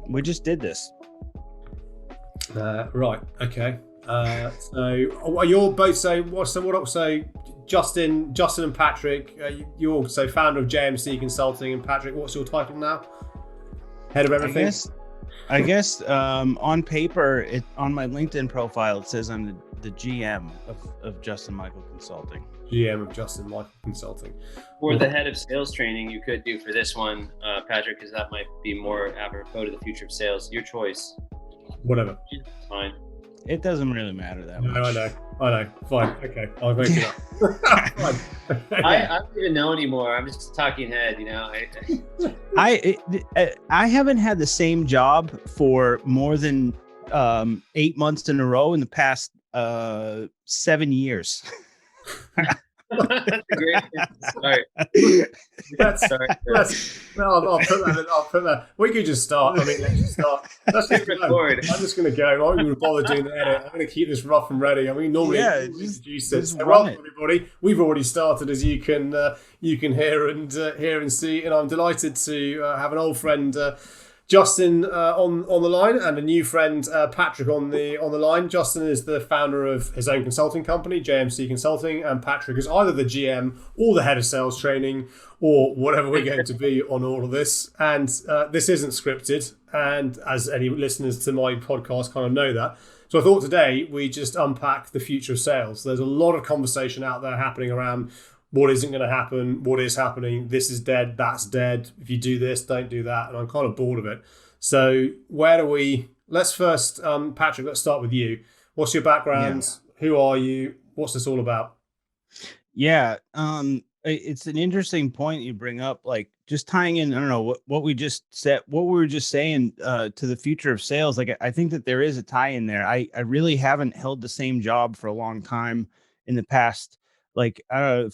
We just did this. Right. Okay. So you're both so Justin and Patrick. You're also founder of JMC Consulting, and Patrick, what's your title now? Head of everything. I guess on paper, on my LinkedIn profile, it says I'm the GM of Justin Michael Consulting. GM of Justin Michael Consulting. Or the head of sales training you could do for this one, Patrick, because that might be more apropos to the future of sales. Your choice. Whatever. It's fine. It doesn't really matter that much. No, I know. Fine. Okay. I'll make it up. Fine. Okay. I don't even know anymore. I'm just talking head, you know. I haven't had the same job for more than 8 months in a row in the past 7 years. That's a great start. I'll put that. We could just start. I mean, let's just start. Let's just record. I'm just going to go. I'm not going to bother doing the edit. I'm going to keep this rough and ready. I mean, normally introduce it. So welcome, everybody. We've already started, as you can hear and see, and I'm delighted to have an old friend. Justin on the line, and a new friend, Patrick, on the line. Justin is the founder of his own consulting company, JMC Consulting, and Patrick is either the GM or the head of sales training, or whatever we're going to be on all of this. And this isn't scripted, and as any listeners to my podcast kind of know that. So I thought today we just unpack the future of sales. There's a lot of conversation out there happening around what isn't going to happen, what is happening, this is dead, that's dead, if you do this, don't do that, and I'm kind of bored of it. So let's first, Patrick, let's start with you. What's your background? Yeah. Who are you? What's this all about? Yeah, it's an interesting point you bring up, like just tying in, I don't know, what we just said, what we were just saying to the future of sales. Like, I think that there is a tie in there. I really haven't held the same job for a long time in the past, like 5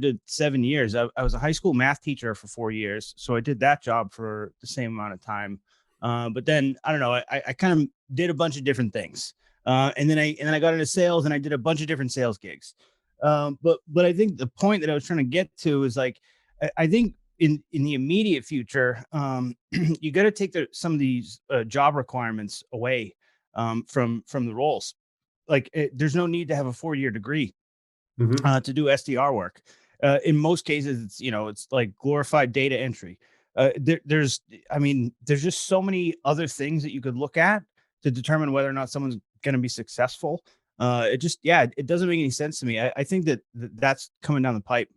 to 7 years. I was a high school math teacher for 4 years. So I did that job for the same amount of time. But then, I don't know, I kind of did a bunch of different things. And then I got into sales, and I did a bunch of different sales gigs. But I think the point that I was trying to get to is, like, I think in the immediate future, you got to take some of these job requirements away from the roles. Like, there's no need to have a 4-year degree to do SDR work. In most cases, it's like glorified data entry. There's just so many other things that you could look at to determine whether or not someone's going to be successful. It doesn't make any sense to me. I think that's coming down the pipe.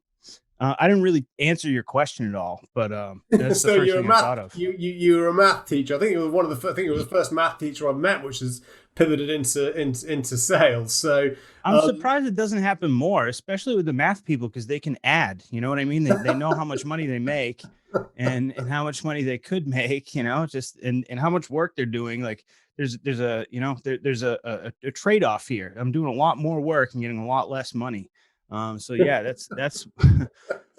I didn't really answer your question at all, but that's so the first thing I thought of. You were a math teacher. I think it was the first math teacher I've met, which has pivoted into sales. So I'm surprised it doesn't happen more, especially with the math people, because they can add. You know what I mean? They know how much money they make and how much money they could make. And how much work they're doing. Like, there's a trade-off here. I'm doing a lot more work and getting a lot less money. So yeah, that's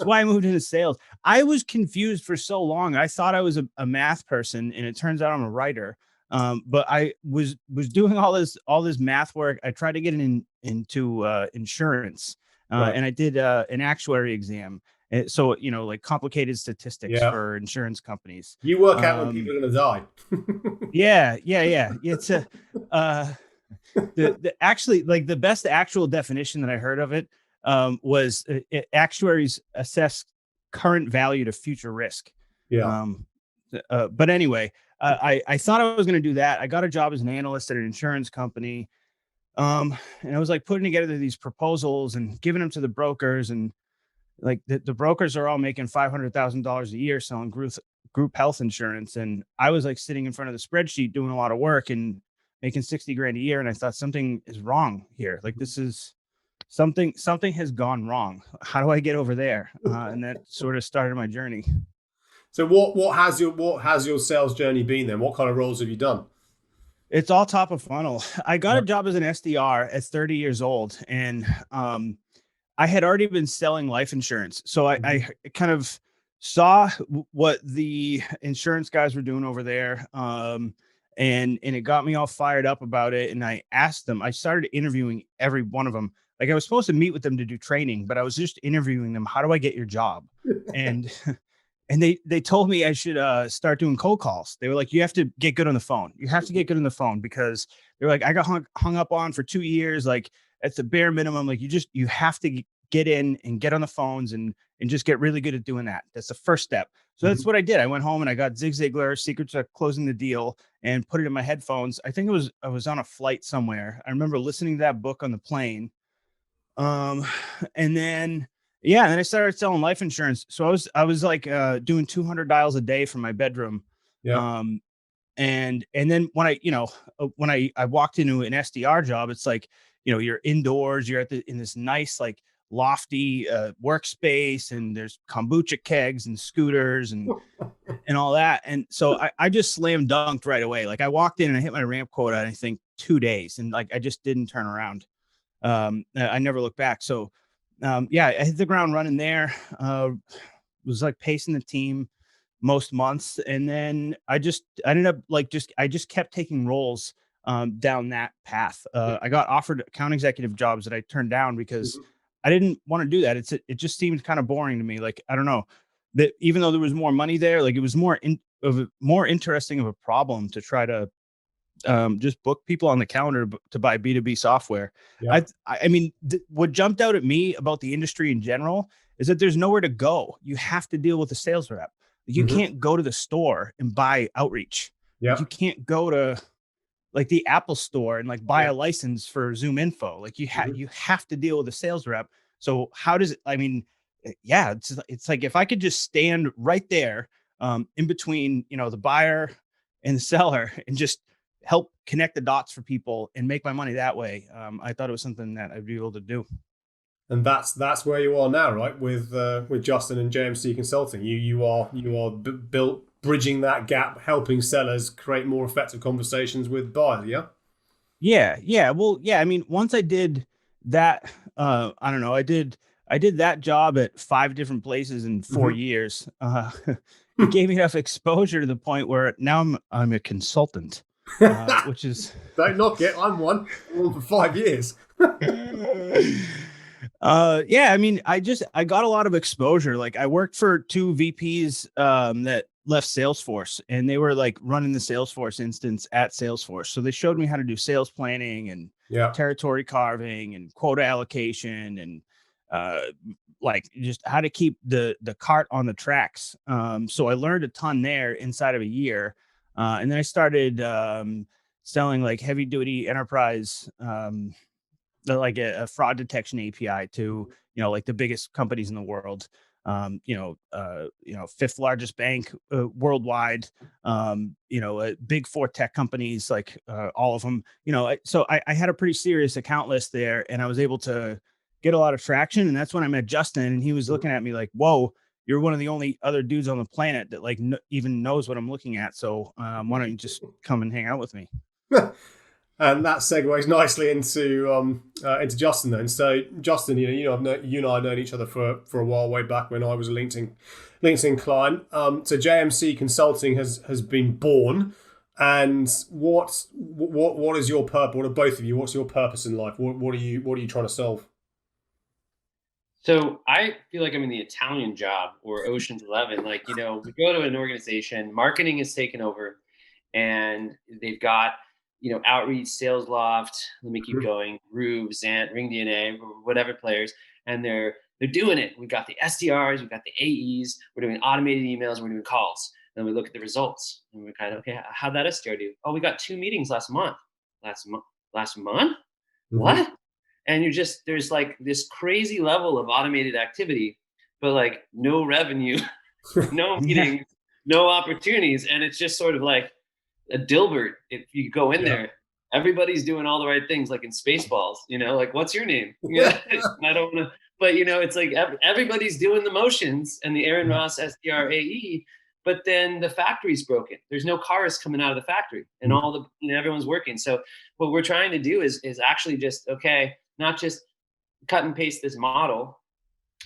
why I moved into sales. I was confused for so long. I thought I was a math person, and it turns out I'm a writer. But I was doing all this math work. I tried to get into insurance, right. And I did an actuary exam. So, like complicated statistics for insurance companies. You work out when people are going to die. Yeah. It's actually, like, the best actual definition that I heard of it was actuaries assess current value to future risk. Yeah. But anyway, I thought I was going to do that. I got a job as an analyst at an insurance company. And I was like putting together these proposals and giving them to the brokers, and like the brokers are all making $500,000 a year selling group health insurance. And I was like sitting in front of the spreadsheet doing a lot of work and making 60 grand a year. And I thought, something is wrong here. Like, this is something has gone wrong. How do I get over there? And that sort of started my journey. So what has your sales journey been then? What kind of roles have you done? It's all top of funnel. I got a job as an SDR at 30 years old, and I had already been selling life insurance. So I kind of saw what the insurance guys were doing over there. And it got me all fired up about it. And I asked them, I started interviewing every one of them. Like, I was supposed to meet with them to do training, but I was just interviewing them. How do I get your job? And and they told me I should start doing cold calls. They were like, you have to get good on the phone. You have to get good on the phone, because they're like, I got hung up on for 2 years. Like, at the bare minimum, like you have to get in and get on the phones and just get really good at doing that. That's the first step. So that's what I did. I went home and I got Zig Ziglar, Secrets of Closing the Deal, and put it in my headphones. I think I was on a flight somewhere. I remember listening to that book on the plane. And then, yeah, and then I started selling life insurance. So I was like, doing 200 dials a day from my bedroom. Yeah. And then when I walked into an SDR job, it's like, you're indoors, you're in this nice, like, lofty workspace, and there's kombucha kegs and scooters and all that. And so I just slam dunked right away. Like, I walked in and I hit my ramp quota in, I think, 2 days, and like I just didn't turn around. I never looked back. So yeah, I hit the ground running there. Was like pacing the team most months, and then I ended up like I just kept taking roles down that path. I got offered account executive jobs that I turned down because I didn't want to do that. It just seemed kind of boring to me. Like, I don't know, that even though there was more money there, like, it was more interesting of a problem to try to just book people on the calendar to buy B2B software. Yeah. I mean, what jumped out at me about the industry in general is that there's nowhere to go. You have to deal with a sales rep. You can't go to the store and buy outreach. Yeah. You can't go to like the Apple store and like buy a license for Zoom Info. Like, you have to deal with a sales rep. So how does it, I mean, yeah, it's like, if I could just stand right there in between, the buyer and the seller, and just help connect the dots for people and make my money that way. I thought it was something that I'd be able to do. And that's where you are now, right? With Justin and JMC Consulting, you are built bridging that gap, helping sellers create more effective conversations with buyers. Yeah. Well, yeah. I mean, once I did that, I don't know. I did that job at 5 different places in 4 years. It gave me enough exposure to the point where now I'm a consultant, which is don't knock it. I'm one for 5 years. Yeah, I mean, I got a lot of exposure. Like, I worked for 2 VPs that left Salesforce, and they were like running the Salesforce instance at Salesforce. So they showed me how to do sales planning and territory carving and quota allocation, and like just how to keep the cart on the tracks. So I learned a ton there inside of a year. And then I started selling like heavy duty enterprise, like a fraud detection API to, like the biggest companies in the world, 5th largest bank worldwide, big 4 tech companies, like all of them, so I had a pretty serious account list there, and I was able to get a lot of traction. And that's when I met Justin, and he was looking at me like, whoa, you're one of the only other dudes on the planet that like even knows what I'm looking at. So why don't you just come and hang out with me? And that segues nicely into Justin then. So Justin, you and I have known each other for a while, way back when I was a LinkedIn client. So JMC Consulting has been born. And what is your purpose? What are both of you? What's your purpose in life? What are you trying to solve? So I feel like I'm in the Italian Job or Ocean's 11. Like, we go to an organization, marketing is taken over, and they've got, Outreach, Sales Loft, let me keep going, Roov, Zant, Ring DNA, whatever players, and they're doing it. We've got the SDRs, we've got the AEs, we're doing automated emails, we're doing calls. Then we look at the results, and we're kind of, okay, how'd that SDR do? Oh, we got 2 meetings last month. Last month? What? And there's like this crazy level of automated activity, but like no revenue, no meetings, no opportunities. And it's just sort of like a Dilbert. If you go in there, everybody's doing all the right things, like in Spaceballs, like, what's your name? I don't know. But, it's like everybody's doing the motions and the Aaron Ross SDR AE, but then the factory's broken. There's no cars coming out of the factory, and all the, everyone's working. So what we're trying to do is actually just, okay, not just cut and paste this model,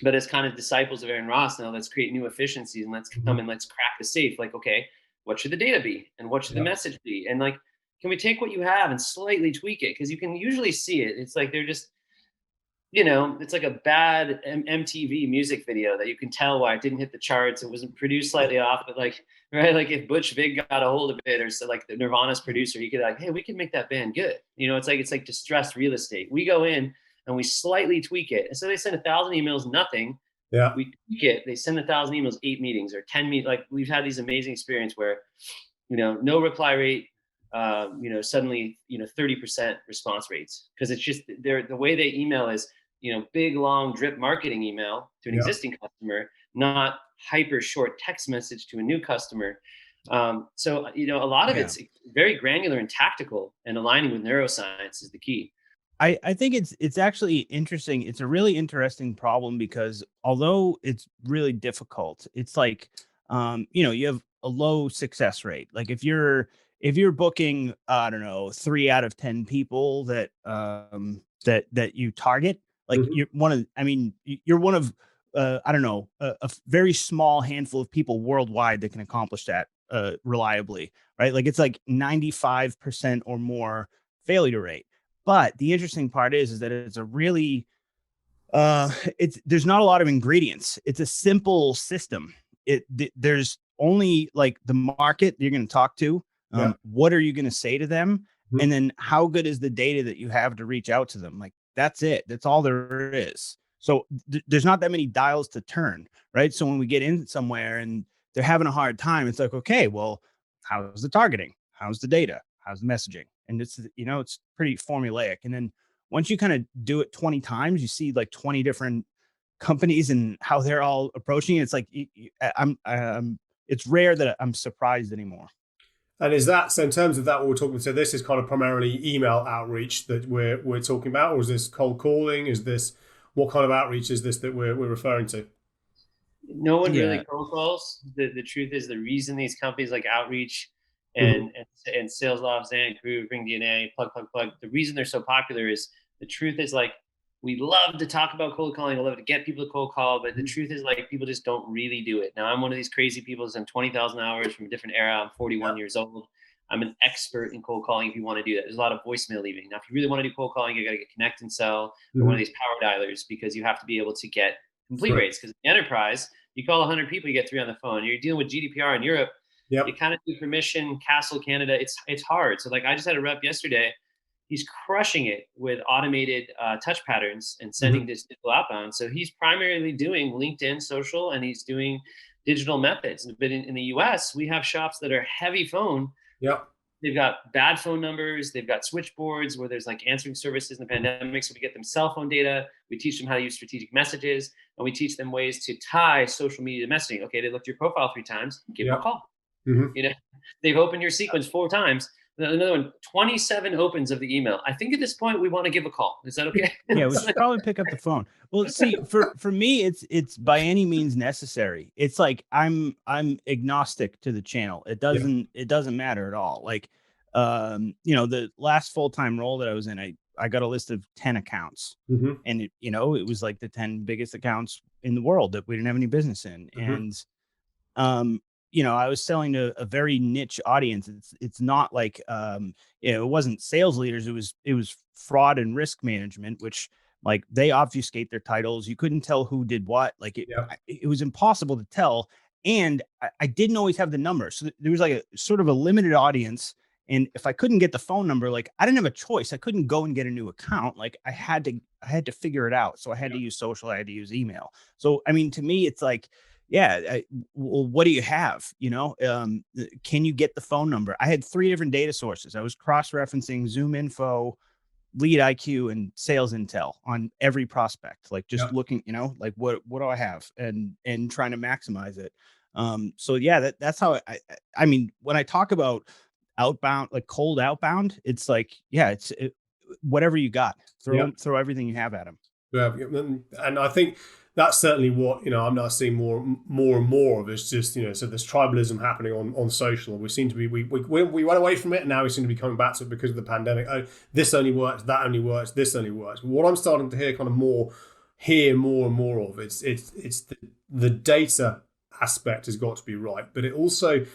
but as kind of disciples of Aaron Ross, now let's create new efficiencies, and let's come and let's crack the safe. Like, okay, what should the data be? And what should the message be? And like, can we take what you have and slightly tweak it? Because you can usually see it. It's like they're just, it's like a bad MTV music video that you can tell why it didn't hit the charts. It wasn't produced slightly off, but like, right, like if Butch Vig got a hold of it, or so like the Nirvana's producer, he could like, hey, we can make that band good. It's like distressed real estate. We go in and we slightly tweak it. And so they send 1,000 emails, nothing. Yeah. We tweak it. They send 1,000 emails, 8 meetings or 10 meetings. Like we've had these amazing experience where, no reply rate, suddenly, 30% response rates. Cause it's just the way they email is, big, long drip marketing email to an existing customer, not hyper short text message to a new customer. So, a lot of it's very granular and tactical, and aligning with neuroscience is the key. I think it's actually interesting. It's a really interesting problem because although it's really difficult, it's like, you have a low success rate. Like if you're booking, I don't know, 3 out of 10 people that you target, like you're one of, you're one of, I don't know, a very small handful of people worldwide that can accomplish that reliably, right? Like it's like 95% or more failure rate. But the interesting part is that it's a really, there's not a lot of ingredients. It's a simple system. There's only like the market you're going to talk to. What are you going to say to them? And then how good is the data that you have to reach out to them? Like, that's it. That's all there is. So there's not that many dials to turn, right? So when we get in somewhere and they're having a hard time, it's like, okay, well, how's the targeting? How's the data? How's the messaging? And it's, it's pretty formulaic. And then once you kind of do it 20 times, you see like 20 different companies and how they're all approaching it. It's like, it's rare that I'm surprised anymore. And is that, so in terms of that, what we're talking, so this is kind of primarily email outreach that we're talking about, or is this cold calling? Is this, what kind of outreach is this that we're referring to? No one really cold calls. The truth is, the reason these companies like Outreach and SalesLoft, ZanTGroup, RingDNA, plug, the reason they're so popular is, the truth is, like, we love to talk about cold calling. I love to get people to cold call, but the truth is, like, people just don't really do it. Now, I'm one of these crazy people who's done 20,000 hours from a different era. I'm 41 years old. I'm an expert in cold calling if you want to do that. There's a lot of voicemail leaving. Now, if you really want to do cold calling, you got to get Connect and Sell or one of these power dialers, because you have to be able to get complete rates. Because in the enterprise, you call 100 people, you get 3 on the phone. You're dealing with GDPR in Europe. You kind of do permission, Castle, Canada. It's hard. So, like, I just had a rep yesterday. He's crushing it with automated touch patterns and sending this digital outbound. So he's primarily doing LinkedIn social, and he's doing digital methods. But in the US, we have shops that are heavy phone. They've got bad phone numbers. They've got switchboards where there's like answering services in the pandemic. So we get them cell phone data. We teach them how to use strategic messages, and we teach them ways to tie social media to messaging. Okay, they looked at your profile 3 times, give them a call. They've opened your sequence 4 times. Another one, 27 opens of the email. I think at this point we want to give a call. Is that okay? Yeah, we should probably pick up the phone. Well, see, for me, it's by any means necessary. It's like I'm agnostic to the channel. It doesn't matter at all. Like, the last full-time role that I was in, I got a list of 10 accounts, and it was like the 10 biggest accounts in the world that we didn't have any business in, and I was selling to a very niche audience. It's not like, it wasn't sales leaders. It was fraud and risk management, which, like, they obfuscate their titles. You couldn't tell who did what. Like it was impossible to tell. And I didn't always have the number. So there was like a sort of a limited audience. And if I couldn't get the phone number, like, I didn't have a choice. I couldn't go and get a new account. Like, I had to figure it out. So I had to use social. I had to use email. So, I mean, to me, it's like, well, what do you have? Can you get the phone number? I had 3 different data sources. I was cross-referencing ZoomInfo, LeadIQ, and Sales Intel on every prospect, like just looking, like what do I have, and trying to maximize it. So that's how I mean, when I talk about outbound, like cold outbound, it's like, whatever you got, throw everything you have at them. And I think that's certainly what, I'm not seeing more and more of. It's just, so there's tribalism happening on social. We seem to be, we went away from it, and now we seem to be coming back to it because of the pandemic. Oh, this only works, that only works, this only works. What I'm starting to hear more and more of, it's the data aspect has got to be right. But it also,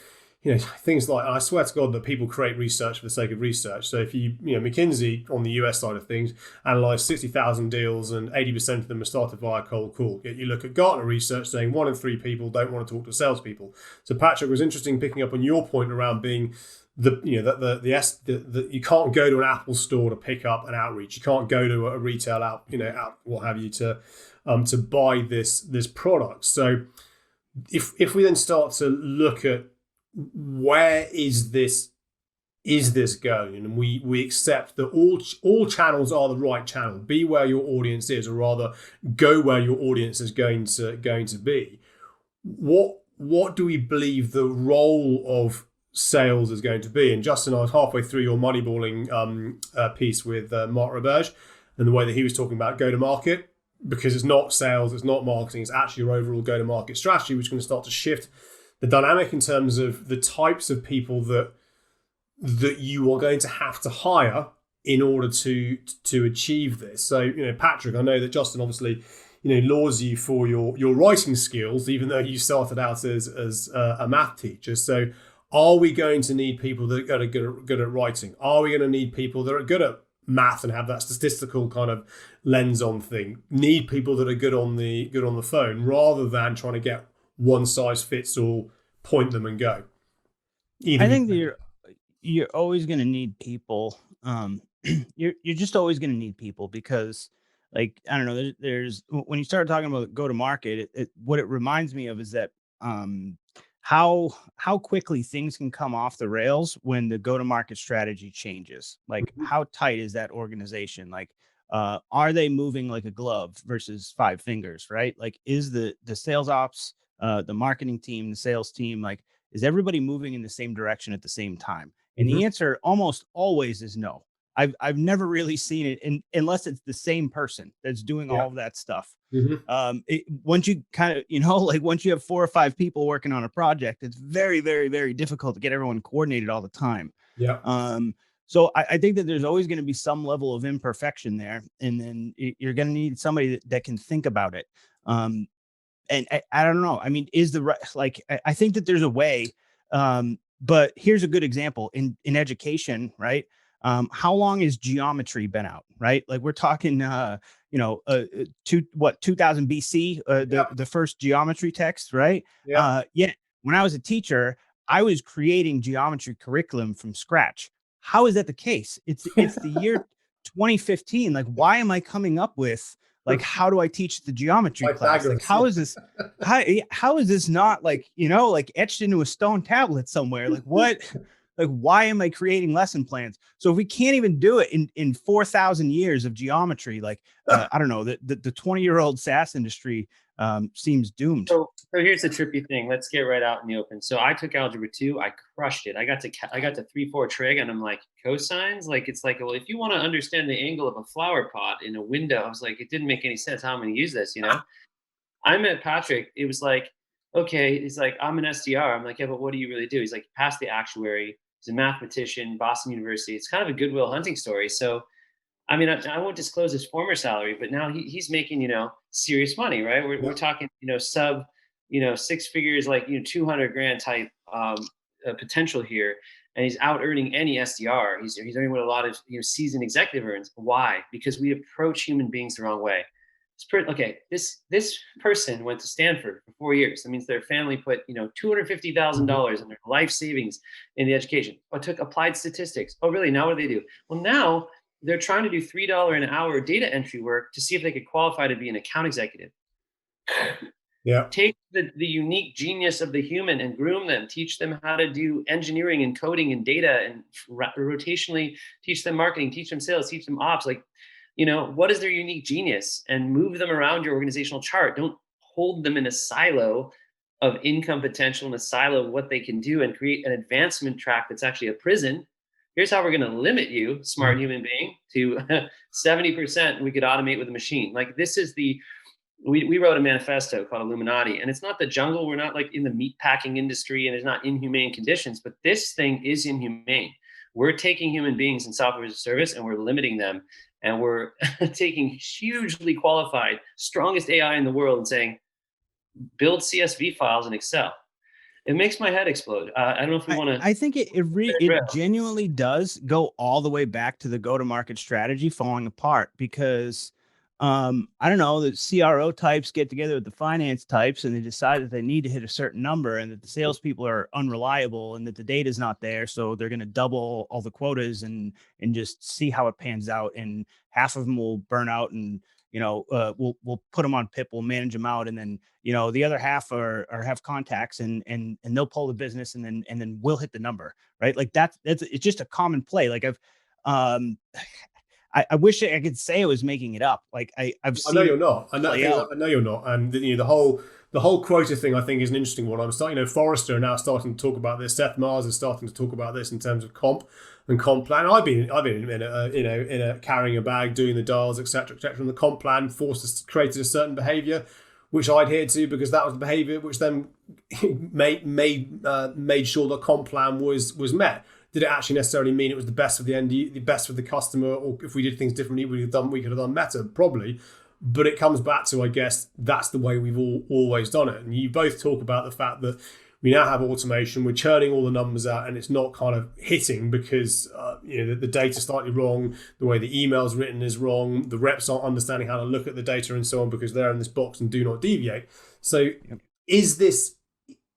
things like, I swear to God that people create research for the sake of research. So if McKinsey on the US side of things analysed 60,000 deals and 80% of them are started via cold call. Yet you look at Gartner research saying 1 in 3 people don't want to talk to salespeople. So Patrick, was interesting picking up on your point around being you can't go to an Apple store to pick up an outreach. You can't go to a retail out what have you to buy this product. So if we then start to look at where is this going, and we accept that all channels are the right channel, be where your audience is, or rather go where your audience is going to be, what do we believe the role of sales is going to be? And Justin, I was halfway through your moneyballing piece with Mark Roberge, and the way that he was talking about go to market, because it's not sales, it's not marketing, it's actually your overall go to market strategy, which is going to start to shift the dynamic in terms of the types of people that you are going to have to hire in order to achieve this. So, Patrick, I know that Justin obviously, lauds you for your writing skills, even though you started out as a math teacher. So are we going to need people that are good at writing? Are we going to need people that are good at math and have that statistical kind of lens on thing? Need people that are good on the phone, rather than trying to get one size fits all, point them and go? I think that you're always going to need people. You're just always going to need people, because, like, I don't know, there's when you start talking about go to market, what it reminds me of is that how quickly things can come off the rails when the go to market strategy changes. Like, how tight is that organization? Like, are they moving like a glove versus 5 fingers, right? Like, is the sales ops, the marketing team, the sales team, like, is everybody moving in the same direction at the same time? And the answer almost always is no. I've never really seen it unless it's the same person that's doing all of that stuff. Once you kind of, like, once you have 4 or 5 people working on a project, it's very, very, very difficult to get everyone coordinated all the time. So I think that there's always going to be some level of imperfection there, and then you're going to need somebody that can think about it. And I don't know. I mean, I think that there's a way, but here's a good example in education, right? How long has geometry been out, right? Like, we're talking, 2000 BC, the first geometry text, right? When I was a teacher, I was creating geometry curriculum from scratch. How is that the case? It's the year 2015. Like, why am I coming up with, like, how do I teach the geometry class? Like, how is this? How is this not like, like etched into a stone tablet somewhere? Like, what? Like, why am I creating lesson plans? So if we can't even do it in 4,000 years of geometry, like, I don't know, the 20-year-old SaaS industry seems doomed. So here's the trippy thing. Let's get right out in the open. So I took algebra 2. I crushed it. I got to 3/4 trig, and I'm like, cosines? Like, it's like, well, if you want to understand the angle of a flower pot in a window, I was like, it didn't make any sense. How am I going to use this? I met Patrick. It was like, okay, he's like, I'm an SDR. I'm like, yeah, but what do you really do? He's like, pass the actuary. He's a mathematician, Boston University. It's kind of a Goodwill Hunting story. So, I mean, I won't disclose his former salary, but now he's making, serious money, right? We're talking, sub, 6 figures, like, 200 grand type potential here. And he's out earning any SDR. He's earning what a lot of, seasoned executive earns. Why? Because we approach human beings the wrong way. This person went to Stanford for 4 years. That means their family put, $250,000 in their life savings in the education. I took applied statistics. Oh, really? Now what do they do? Well, now they're trying to do $3 an hour data entry work to see if they could qualify to be an account executive. Take the unique genius of the human and groom them. Teach them how to do engineering and coding and data, and rotationally teach them marketing, teach them sales, teach them ops. Like, what is their unique genius, and move them around your organizational chart. Don't hold them in a silo of income potential, in a silo of what they can do, and create an advancement track that's actually a prison. Here's how we're going to limit you, smart human being, to 70%. We could automate with a machine. Like, this is we wrote a manifesto called Illuminati, and it's not the jungle. We're not like in the meat packing industry, and there's not inhumane conditions, but this thing is inhumane. We're taking human beings in software as a service, and we're limiting them. And we're taking hugely qualified, strongest AI in the world and saying, build CSV files in Excel. It makes my head explode. I don't know if we want to. I think it genuinely does go all the way back to the go-to-market strategy falling apart because I don't know, the CRO types get together with the finance types and they decide that they need to hit a certain number and that the salespeople are unreliable and that the data is not there. So they're going to double all the quotas and just see how it pans out. And half of them will burn out and, we'll put them on PIP, we'll manage them out. And then, the other half are have contacts and they'll pull the business and then we'll hit the number, right? Like it's just a common play. Like I wish I could say I was making it up. Like I've seen. I know you're not. I know you're not. And the whole quota thing I think is an interesting one. I'm starting. Forrester are now starting to talk about this. Seth Mars is starting to talk about this in terms of comp and comp plan. I've been in a carrying a bag, doing the dials, etc., etc. And the comp plan created a certain behaviour, which I adhered to because that was the behaviour which then made sure the comp plan was met. Did it actually necessarily mean it was the best for the best for the customer, or if we did things differently, we could have done better, probably. But it comes back to, I guess, that's the way we've always done it. And you both talk about the fact that we now have automation, we're churning all the numbers out, and it's not kind of hitting because the data's slightly wrong, the way the email's written is wrong, the reps aren't understanding how to look at the data and so on because they're in this box and do not deviate. So, is this?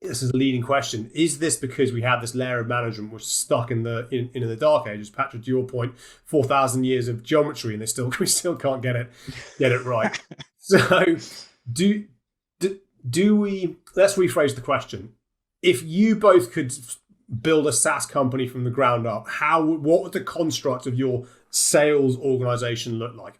This is a leading question. Is this because we have this layer of management which is stuck in the dark ages? Patrick, to your point, 4,000 years of geometry, and we still can't get it right. So, do we? Let's rephrase the question. If you both could build a SaaS company from the ground up, what would the construct of your sales organization look like?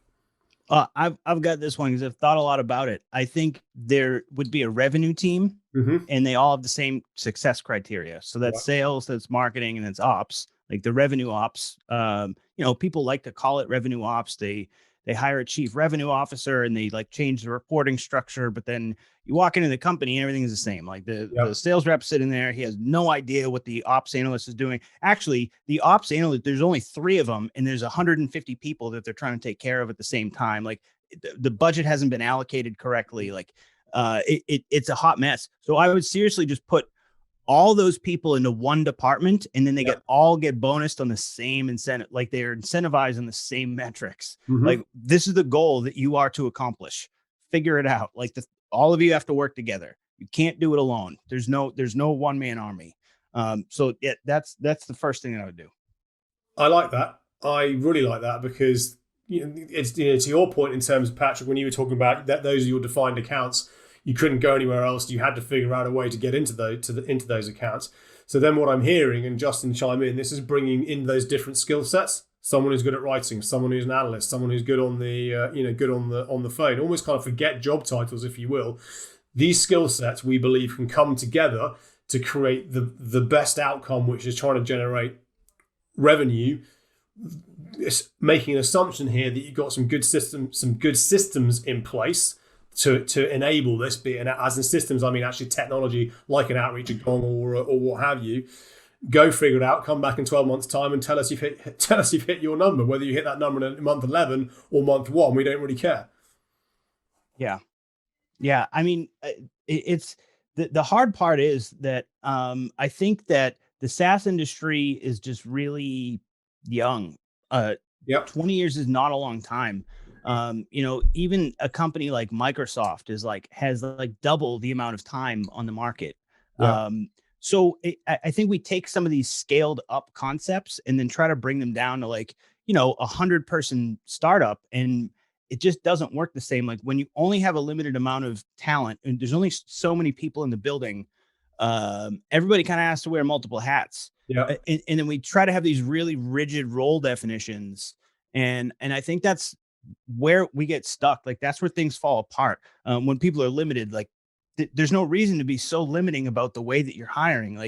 I've got this one because I've thought a lot about it. I think there would be a revenue team, and they all have the same success criteria. So that's sales, that's marketing, and that's ops. Like the revenue ops. People like to call it revenue ops. They hire a chief revenue officer and they like change the reporting structure. But then you walk into the company and everything is the same. Like the sales rep sitting there, he has no idea what the ops analyst is doing. Actually, the ops analyst, there's only 3 of them and there's 150 people that they're trying to take care of at the same time. Like the budget hasn't been allocated correctly. Like it's a hot mess. So I would seriously just put all those people into one department and then they get bonused on the same incentive. Like they're incentivized on the same metrics. Like this is the goal that you are to accomplish. Figure it out. Like all of you have to work together. You can't do it alone. There's no one-man army. So that's the first thing that I would do. I like that. I really like that because it's to your point in terms of, Patrick, when you were talking about that those are your defined accounts, you couldn't go anywhere else. You had to figure out a way to get into those accounts. So then what I'm hearing, and Justin chime in, this is bringing in those different skill sets. Someone who's good at writing, someone who's an analyst, someone who's good on the phone. Almost kind of forget job titles, if you will. These skill sets we believe can come together to create the best outcome, which is trying to generate revenue. It's making an assumption here that you've got some good systems in place to enable this, be it as in systems, I mean actually technology like an Outreach, a Gong, or what have you. Go figure it out. Come back in 12 months' time and tell us you've hit your number. Whether you hit that number in month 11 or month 1, we don't really care. Yeah. I mean, it's the hard part is that I think that the SaaS industry is just really young. 20 years is not a long time. Even a company like Microsoft has double the amount of time on the market. So I think we take some of these scaled up concepts and then try to bring them down to 100-person startup, and it just doesn't work the same. Like when you only have a limited amount of talent and there's only so many people in the building, everybody kind of has to wear multiple hats. And then we try to have these really rigid role definitions. And I think that's where we get stuck. Like that's where things fall apart. When people are limited, there's no reason to be so limiting about the way that you're hiring.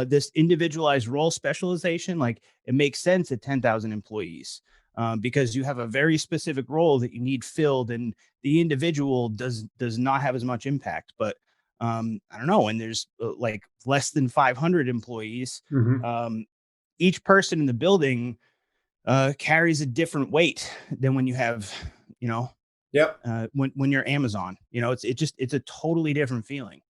This individualized role specialization, it makes sense at 10,000 employees because you have a very specific role that you need filled, and the individual does not have as much impact. But I don't know, when there's less than 500 employees, each person in the building carries a different weight than when you have, when you're Amazon. It's a totally different feeling.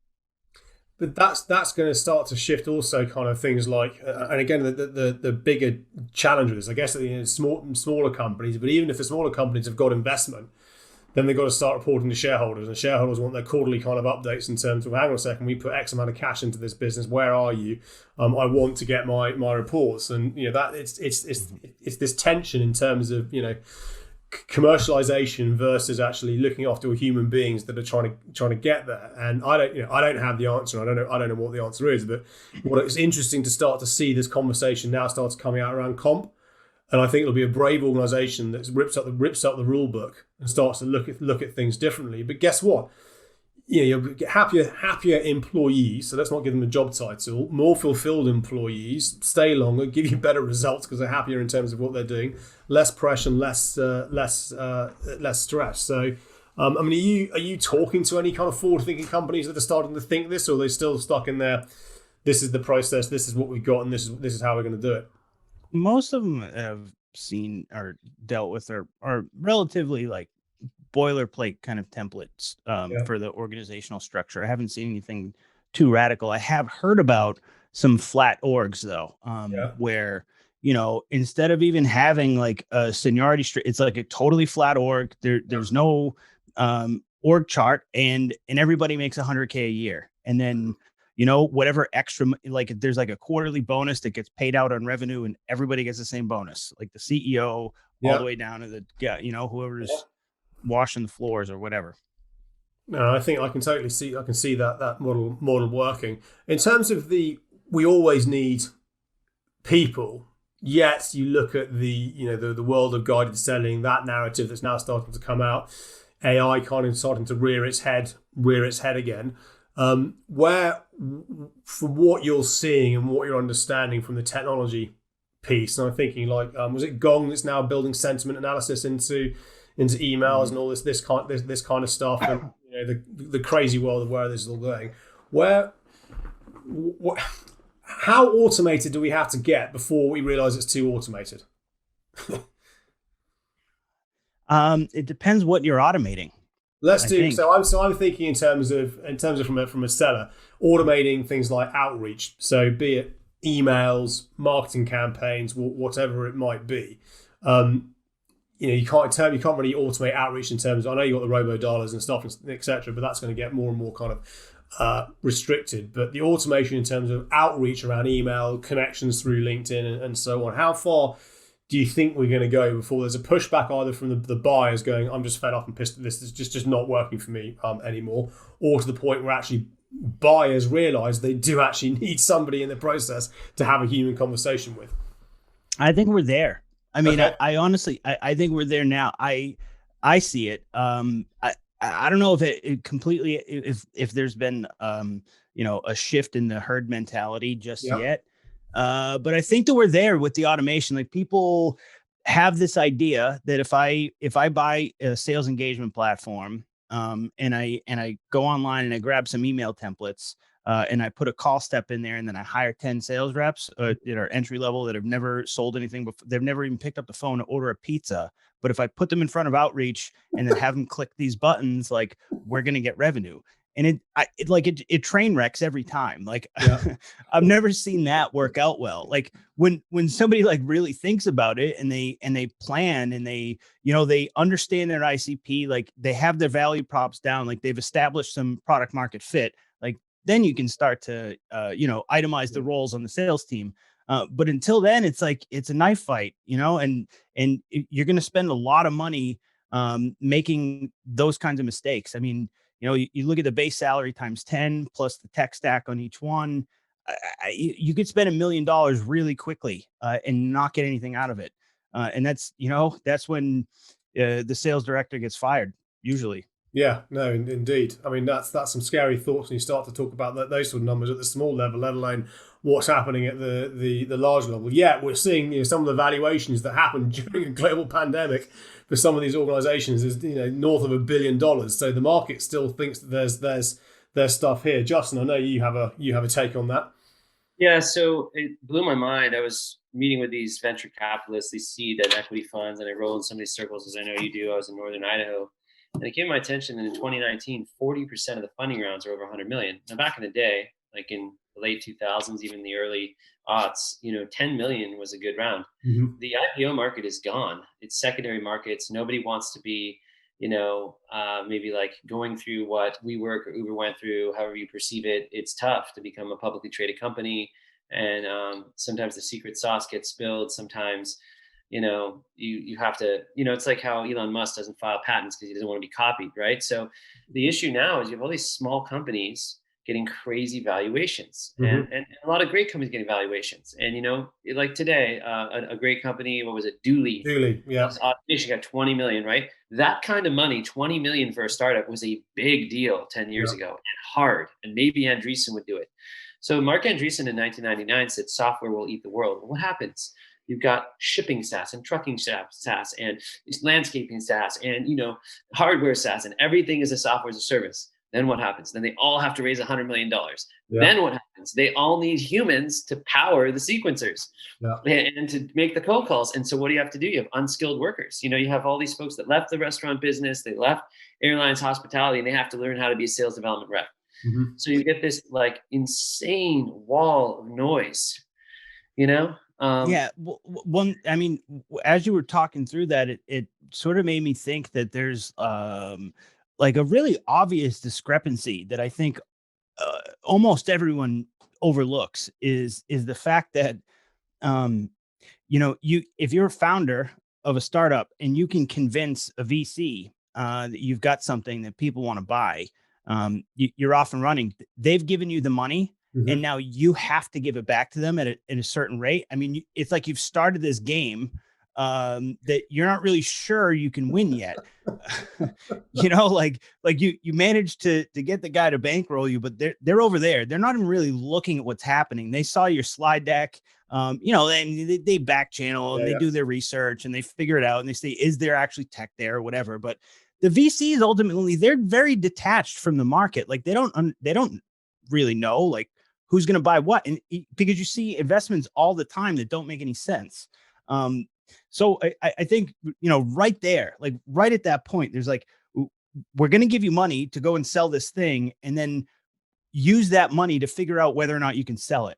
But that's going to start to shift also kind of things like, and again, the bigger challenge with this, I guess, smaller companies, but even if the smaller companies have got investment, then they've got to start reporting to shareholders, and shareholders want their quarterly kind of updates in terms of, hang on a second, we put X amount of cash into this business. Where are you? I want to get my reports, and that it's this tension in terms of commercialization versus actually looking after human beings that are trying to get there. And I don't have the answer. I don't know what the answer is, but what it's interesting to start to see this conversation now starts coming out around comp. And I think it'll be a brave organization that rips up the rule book and starts to look at things differently. But guess what? You'll get happier employees. So let's not give them a job title. More fulfilled employees stay longer, give you better results because they're happier in terms of what they're doing. Less pressure, less stress. So, are you talking to any kind of forward-thinking companies that are starting to think this, or are they still stuck in there? This is the process. This is what we've got, and this is how we're going to do it. Most of them have seen or dealt with are relatively like boilerplate kind of templates for the organizational structure. I haven't seen anything too radical. I have heard about some flat orgs though, where instead of even having like a seniority it's like a totally flat org. There's no org chart, and everybody makes $100K a year, and then whatever extra, like if there's like a quarterly bonus that gets paid out on revenue, and everybody gets the same bonus, like the CEO all the way down to the whoever's washing the floors or whatever. No, I think I can totally see. I can see that model working. In terms of we always need people. Yet you look at the world of guided selling, that narrative that's now starting to come out, AI kind of starting to rear its head again. Where, from what you're seeing and what you're understanding from the technology piece, and I'm thinking like, was it Gong that's now building sentiment analysis into emails and all this kind of stuff, and the crazy world of where this is all going. How automated do we have to get before we realize it's too automated? It depends what you're automating. So I'm thinking in terms of from a seller, automating things like outreach. So be it emails, marketing campaigns, whatever it might be. You can't really automate outreach in terms of, I know you got the robo dialers and stuff, etc., but that's going to get more and more kind of restricted. But the automation in terms of outreach around email, connections through LinkedIn and so on, how far do you think we're going to go before there's a pushback either from the buyers going, I'm just fed up and pissed at this, it's just not working for me anymore, or to the point where actually buyers realize they do actually need somebody in the process to have a human conversation with? I think we're there. I mean, okay. I honestly, I think we're there now. I see it. I don't know if it completely, if there's been, a shift in the herd mentality just yet. But I think that we're there with the automation. Like, people have this idea that if I buy a sales engagement platform, and I go online and I grab some email templates, and I put a call step in there, and then I hire 10 sales reps that are entry level that have never sold anything before. They've never even picked up the phone to order a pizza. But if I put them in front of outreach and then have them click these buttons, like, we're going to get revenue. And it train wrecks every time. Like, I've never seen that work out well. Like, when somebody like really thinks about it and they plan and they understand their ICP, like they have their value props down, like they've established some product market fit, like then you can start to, itemize the roles on the sales team. But until then, it's like, it's a knife fight, and you're going to spend a lot of money making those kinds of mistakes. I mean, you look at the base salary times 10 plus the tech stack on each one. You could spend $1 million really quickly and not get anything out of it. And that's when the sales director gets fired, usually. Yeah, no, indeed. I mean, that's some scary thoughts when you start to talk about those sort of numbers at the small level, let alone what's happening at the large level. Yeah, we're seeing some of the valuations that happened during a global pandemic for some of these organizations is north of $1 billion. So the market still thinks that there's stuff here. Justin, I know you have a take on that. Yeah, so it blew my mind. I was meeting with these venture capitalists, these seed and equity funds, and I roll in some of these circles, as I know you do. I was in Northern Idaho. And it came to my attention that in 2019, 40% of the funding rounds are over 100 million. Now, back in the day, like in the late 2000s, even the early aughts, 10 million was a good round. The IPO market is gone. It's secondary markets. Nobody wants to be, maybe like going through what WeWork or Uber went through, however you perceive it. It's tough to become a publicly traded company. And sometimes the secret sauce gets spilled. Sometimes, you have to, it's like how Elon Musk doesn't file patents because he doesn't want to be copied, right? So the issue now is you have all these small companies getting crazy valuations, and a lot of great companies getting valuations. And like today, a great company, what was it, Dooley, yeah, automation got 20 million, right? That kind of money, 20 million for a startup, was a big deal 10 years ago, and hard. And maybe Andreessen would do it. So Mark Andreessen in 1999 said software will eat the world. Well, what happens? You've got shipping SaaS and trucking SaaS and landscaping SaaS and hardware SaaS, and everything is a software as a service. Then what happens? Then they all have to raise $100 million. Yeah. Then what happens? They all need humans to power the sequencers and to make the cold calls. And so what do you have to do? You have unskilled workers. You have all these folks that left the restaurant business, they left airlines, hospitality, and they have to learn how to be a sales development rep. So you get this like insane wall of noise, yeah. One, I mean, as you were talking through that, it sort of made me think that there's like a really obvious discrepancy that I think almost everyone overlooks is the fact that, if you're a founder of a startup and you can convince a VC that you've got something that people want to buy, you're off and running. They've given you the money. And now you have to give it back to them at a certain rate. I mean, it's like you've started this game that you're not really sure you can win yet. Like you managed to get the guy to bankroll you, but they're over there. They're not even really looking at what's happening. They saw your slide deck, and they back channel and they do their research and they figure it out and they say, is there actually tech there or whatever? But the VCs ultimately, they're very detached from the market. Like they don't really know like who's going to buy what, and because you see investments all the time that don't make any sense. So I think, right there, like right at that point, there's like, we're going to give you money to go and sell this thing and then use that money to figure out whether or not you can sell it.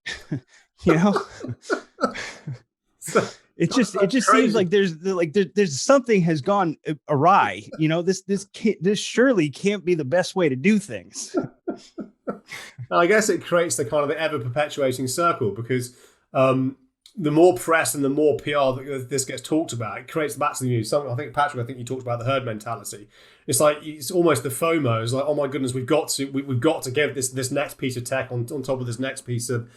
It just seems like there's something has gone awry. This surely can't be the best way to do things. I guess it creates the kind of the ever perpetuating circle because the more press and the more PR that this gets talked about, it creates back to the news. I think Patrick, you talked about the herd mentality. It's like it's almost the FOMO. It's like, oh my goodness, we've got to give this next piece of tech on top of this next piece of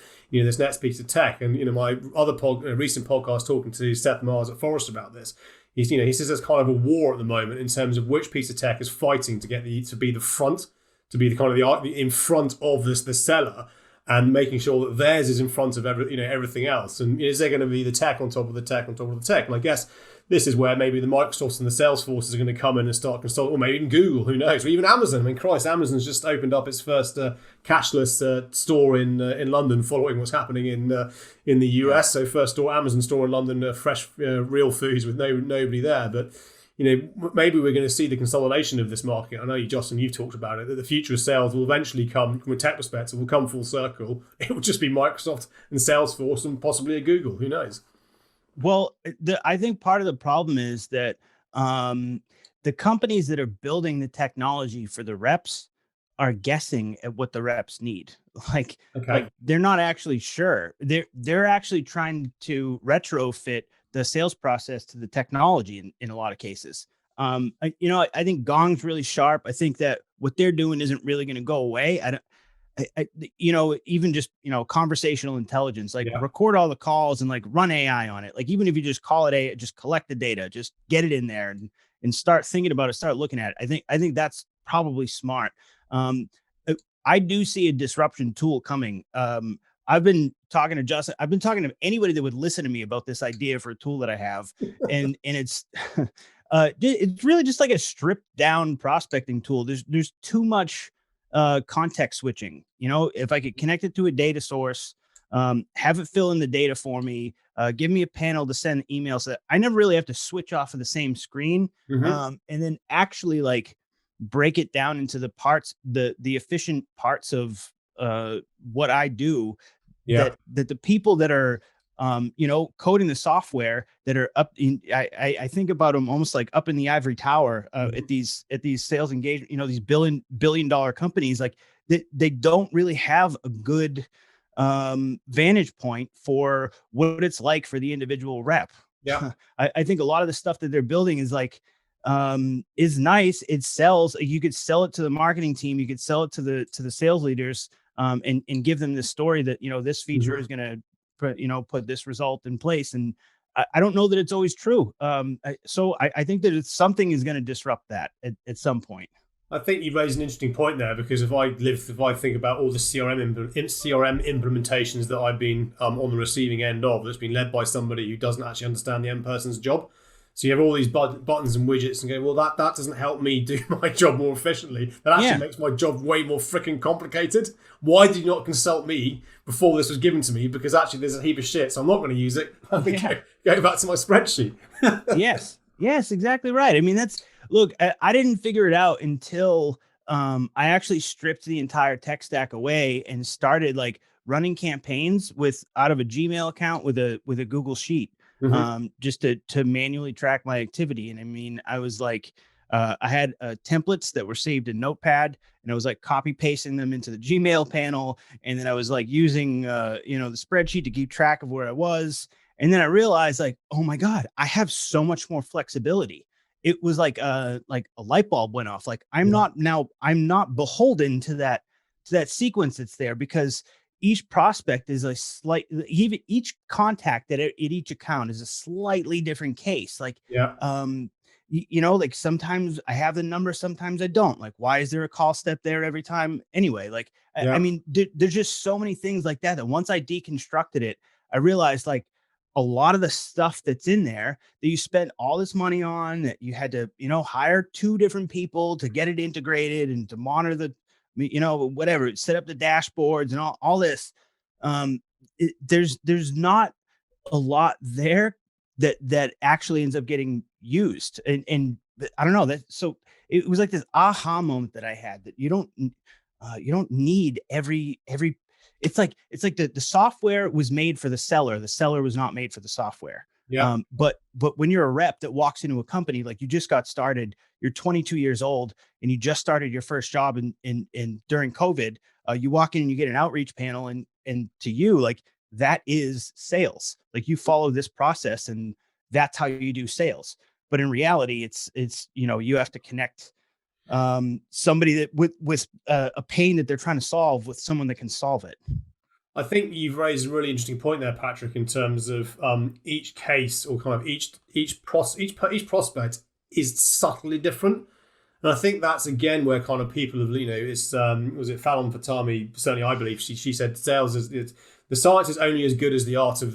tech. And my other recent podcast talking to Seth Mars at Forrest about this. He says there's kind of a war at the moment in terms of which piece of tech is fighting to get to be the front, to be the kind of the in front of the seller, and making sure that theirs is in front of everything else. And is there going to be the tech on top of the tech on top of the tech? And I guess this is where maybe the Microsofts and the Salesforces are going to come in and start consulting, or maybe even Google, who knows, or even Amazon. I mean, Christ, Amazon's just opened up its first cashless store in London, following what's happening in the US. So first Amazon store in London, fresh real foods with nobody there, but. Maybe we're going to see the consolidation of this market. I know you, Jocelyn, you've talked about it, that the future of sales will eventually come, from a tech perspective, will come full circle. It will just be Microsoft and Salesforce and possibly a Google. Who knows? Well, I think part of the problem is that the companies that are building the technology for the reps are guessing at what the reps need. Like they're not actually sure. They're actually trying to retrofit the sales process to the technology in a lot of cases. I think Gong's really sharp. I think that what they're doing isn't really going to go away. Even just, conversational intelligence, like record all the calls and like run AI on it. Like, even if you just call it AI, just collect the data, just get it in there and start thinking about it, start looking at it. I think that's probably smart. I do see a disruption tool coming. I've been talking to Justin. I've been talking to anybody that would listen to me about this idea for a tool that I have. And it's, it's really just like a stripped down prospecting tool. There's too much context switching. If I could connect it to a data source, have it fill in the data for me, give me a panel to send emails that I never really have to switch off of the same screen. And then actually like break it down into the parts, the efficient parts of what I do, Yeah. that the people that are coding the software that are up in, I think about them almost like up in the ivory tower at these sales engagement, these billion dollar companies, like they don't really have a good vantage point for what it's like for the individual rep. Yeah. I think a lot of the stuff that they're building is like is nice. It sells. You could sell it to the marketing team. You could sell it to the sales leaders, and give them this story that, this feature is going to put this result in place. And I don't know that it's always true. So I think that something is going to disrupt that at some point. I think you raised an interesting point there, because if I think about all the CRM implementations that I've been on the receiving end of, that's been led by somebody who doesn't actually understand the end person's job. So you have all these buttons and widgets and go, well, that doesn't help me do my job more efficiently. That actually makes my job way more freaking complicated. Why did you not consult me before this was given to me? Because actually there's a heap of shit, so I'm not going to use it. I'm going to go back to my spreadsheet. Yes, exactly right. I mean, look, I didn't figure it out until I actually stripped the entire tech stack away and started like running campaigns out of a Gmail account with a Google Sheet. Just to manually track my activity. And I mean, I was like, I had templates that were saved in Notepad, and I was like copy pasting them into the Gmail panel. And then I was like using, the spreadsheet to keep track of where I was. And then I realized like, oh my God, I have so much more flexibility. It was like a light bulb went off. Like I'm not beholden to that sequence that's there, because each prospect is even each contact at each account is a slightly different case. Like, like sometimes I have the number, sometimes I don't. Like, why is there a call step there every time? Anyway, like, I mean, there's just so many things like that once I deconstructed it, I realized like a lot of the stuff that's in there that you spent all this money on, that you had to, hire 2 different people to get it integrated and to monitor the, whatever, set up the dashboards and all this. There's not a lot there that actually ends up getting used. And I don't know that. So it was like this aha moment that I had, that you don't need every, it's like the software was made for the seller. The seller was not made for the software. Yeah. But when you're a rep that walks into a company, like you just got started, you're 22 years old and you just started your first job in during COVID, you walk in and you get an outreach panel, and to you, like that is sales. Like you follow this process and that's how you do sales. But in reality, it's you have to connect somebody that with a pain that they're trying to solve with someone that can solve it. I think you've raised a really interesting point there, Patrick, in terms of each case, or kind of each prospect is subtly different. And I think that's again where kind of people have, it's was it Fallon Fatami? Certainly, I believe she said sales is the science is only as good as the art of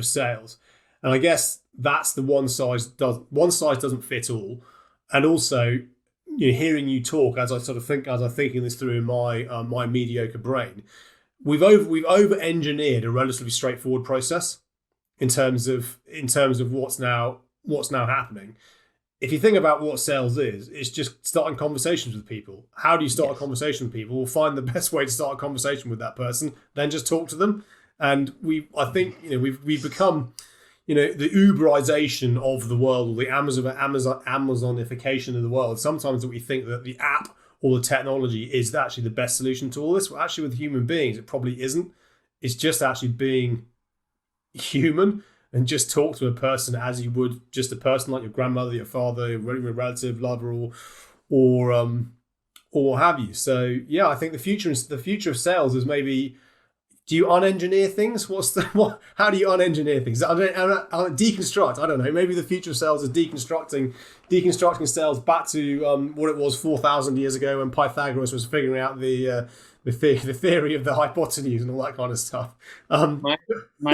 sales. And I guess that's the one size doesn't fit all. And also, hearing you talk as I'm thinking this through in my my mediocre brain, we've over engineered a relatively straightforward process in terms of what's now happening. If you think about what sales is, it's just starting conversations with people. How do you start a conversation with people? We'll find the best way to start a conversation with that person, then just talk to them. And I think we've become the Uberization of the world, or the Amazonification of the world. Sometimes that we think that the app or the technology is actually the best solution to all this. Well, actually, with human beings, it probably isn't. It's just actually being human and just talk to a person as you would just a person like your grandmother, your father, your relative, lover, or what have you. So yeah, I think the future of sales is maybe. Do you unengineer things? How do you unengineer things? Deconstruct. I don't know. Maybe the future of sales is deconstructing sales back to what it was 4,000 years ago when Pythagoras was figuring out the theory of the hypotenuse and all that kind of stuff. My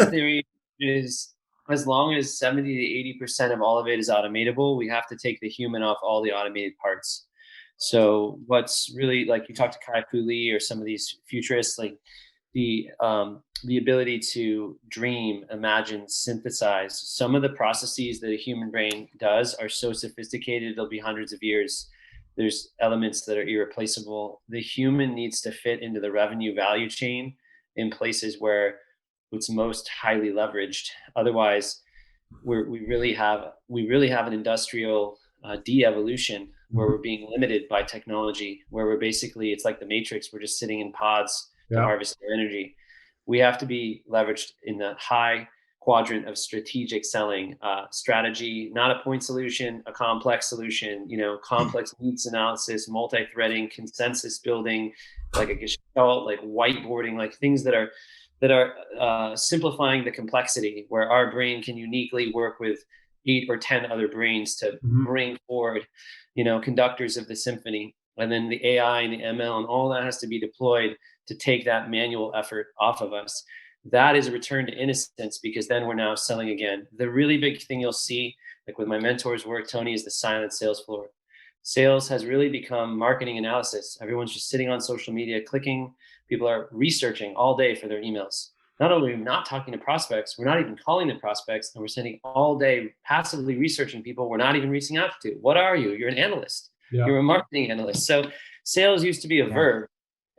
theory is, as long as 70 to 80% of all of it is automatable, we have to take the human off all the automated parts. So what's really, like you talked to Kai-Fu Lee or some of these futurists, like the ability to dream, imagine, synthesize. Some of the processes that a human brain does are so sophisticated, it'll be hundreds of years There's elements that are irreplaceable. The human needs to fit into the revenue value chain in places where it's most highly leveraged. Otherwise, we really have an industrial de-evolution where we're being limited by technology, where we're basically, it's like the Matrix, we're just sitting in pods to harvest their energy. We have to be leveraged in the high quadrant of strategic selling, strategy, not a point solution, a complex solution, complex needs analysis, multi-threading, consensus building, like a gestalt, like whiteboarding, like things that are simplifying the complexity, where our brain can uniquely work with 8 or 10 other brains to bring forward, conductors of the symphony. And then the AI and the ML and all that has to be deployed to take that manual effort off of us. That is a return to innocence, because then we're now selling again. The really big thing you'll see, like with my mentor's work, Tony, is the silent sales floor. Sales has really become marketing analysis. Everyone's just sitting on social media, clicking. People are researching all day for their emails. Not only are we not talking to prospects, we're not even calling the prospects, and we're spending all day passively researching people we're not even reaching out to. What are you? You're an analyst. Yeah. You're a marketing analyst. So sales used to be a verb.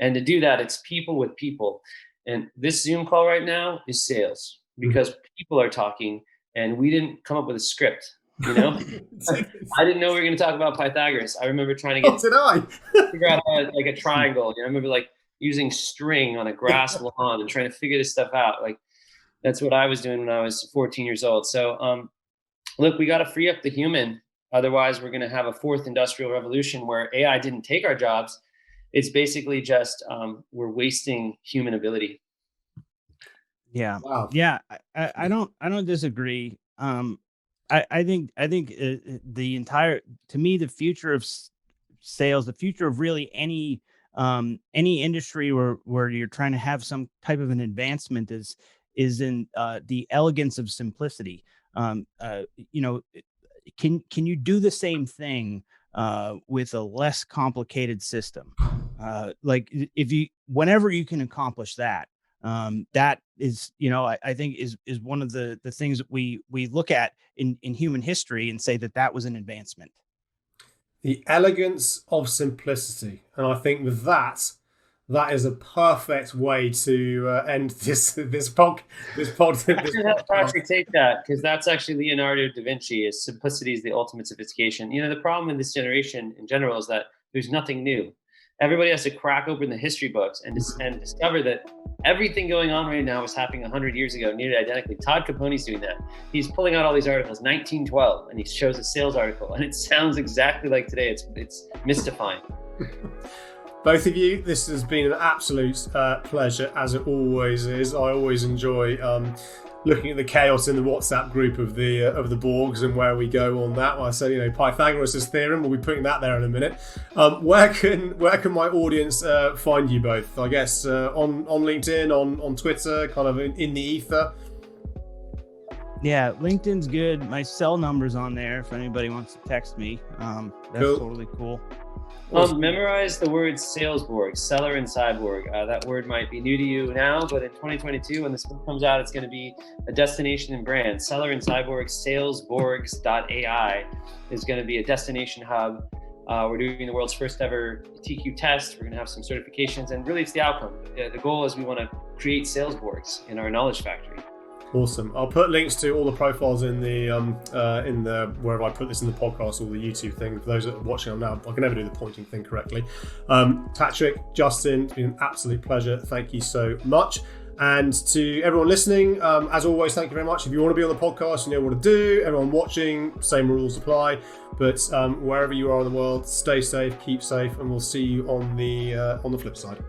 And to do that, it's people with people. And this Zoom call right now is sales, because people are talking and we didn't come up with a script. I didn't know we were going to talk about Pythagoras. I remember trying to figure out how, like a triangle. I remember like using string on a grass lawn and trying to figure this stuff out. Like that's what I was doing when I was 14 years old. So look, we got to free up the human. Otherwise, we're going to have a fourth industrial revolution where AI didn't take our jobs. It's basically just we're wasting human ability. Yeah. Wow. Yeah. I don't disagree. I think the entire, to me, the future of sales, the future of really any industry where you're trying to have some type of an advancement is in the elegance of simplicity. Can you do the same thing with a less complicated system? Like whenever you can accomplish that, that is, I think is one of the things that we look at in human history and say that was an advancement. The elegance of simplicity. And I think with that is a perfect way to end this podcast. Patrick, take that, because that's actually Leonardo da Vinci. Is simplicity is the ultimate sophistication. The problem in this generation in general is that there's nothing new. Everybody has to crack open the history books and discover that everything going on right now was happening 100 years ago, nearly identically. Todd Capone's doing that. He's pulling out all these articles, 1912, and he shows a sales article, and it sounds exactly like today. It's mystifying. Both of you, this has been an absolute pleasure, as it always is. I always enjoy looking at the chaos in the WhatsApp group of the Borgs and where we go on that. Well, I said, Pythagoras' theorem. We'll be putting that there in a minute. Where can my audience find you both? I guess on LinkedIn, on Twitter, kind of in the ether. Yeah, LinkedIn's good. My cell number's on there if anybody wants to text me. That's cool. Totally cool. Memorize the word Salesborg, seller and cyborg. That word might be new to you now, but in 2022, when this book comes out, it's going to be a destination and brand. Seller and cyborg, salesborgs.ai is going to be a destination hub. We're doing the world's first ever TQ test. We're going to have some certifications, and really it's the outcome. The goal is we want to create Salesborgs in our knowledge factory. Awesome. I'll put links to all the profiles in the wherever I put this in the podcast or the YouTube thing. For those that are watching now, I can never do the pointing thing correctly. Patrick, Justin, it's been an absolute pleasure. Thank you so much. And to everyone listening, as always, thank you very much. If you want to be on the podcast, you know what to do. Everyone watching, same rules apply. But wherever you are in the world, stay safe, keep safe, and we'll see you on the flip side.